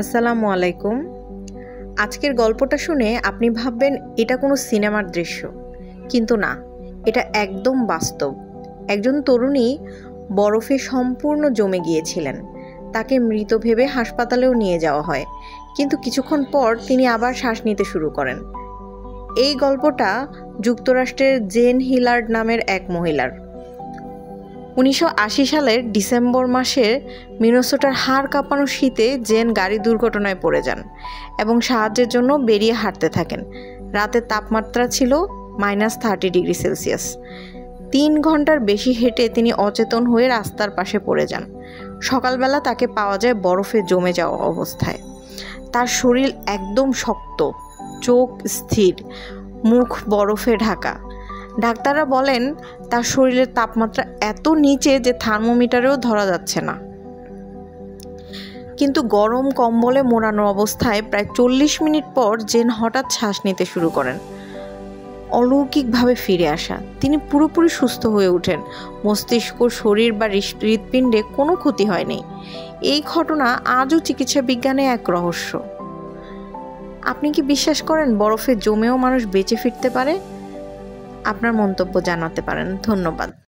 আসসালামু আলাইকুম। আজকের গল্পটা শুনে আপনি ভাববেন এটা কোনো সিনেমার দৃশ্য, কিন্তু না, এটা একদম বাস্তব। একজন তরুণী বরফে সম্পূর্ণ জমে গিয়েছিলেন। তাকে মৃত ভেবে হাসপাতালেও নিয়ে যাওয়া হয়, কিন্তু কিছুক্ষণ পর তিনি আবার শ্বাস নিতে শুরু করেন। এই গল্পটা যুক্তরাষ্ট্রের জেন হিলার্ড নামের এক মহিলার। 1980 সালের ডিসেম্বর মাসের মিনেসোটার হাড় কাঁপানো শীতে জেন গাড়ি দুর্ঘটনায় পড়ে যান এবং সাহায্যের জন্য বেরিয়ে হাঁটতে থাকেন। রাতের তাপমাত্রা ছিল -30°C। 3 ঘন্টার বেশি হেঁটে তিনি অচেতন হয়ে রাস্তার পাশে পড়ে যান। সকালবেলা তাকে পাওয়া যায় বরফে জমে যাওয়া অবস্থায়। তার শরীর একদম শক্ত, চোখ স্থির, মুখ বরফে ঢাকা। ডাক্তাররা বলেন তার শরীরের তাপমাত্রা এত নিচে যে থার্মোমিটারেও ধরা যাচ্ছে না। কিন্তু গরম কম্বলে মোড়ানো অবস্থায় প্রায় 40 মিনিট পর জেন হঠাৎ শ্বাস নিতে শুরু করেন। অলৌকিকভাবে ফিরে আসা, তিনি পুরোপুরি সুস্থ হয়ে ওঠেন। মস্তিষ্ক, শরীর বা হৃৎপিণ্ডে কোনো ক্ষতি হয়নি। এই ঘটনা আজও চিকিৎসা বিজ্ঞানে এক রহস্য। আপনি কি বিশ্বাস করেন বরফে জমেও মানুষ বেঁচে ফিরতে পারে? আপনার মন্তব্য জানাতে পারেন। ধন্যবাদ।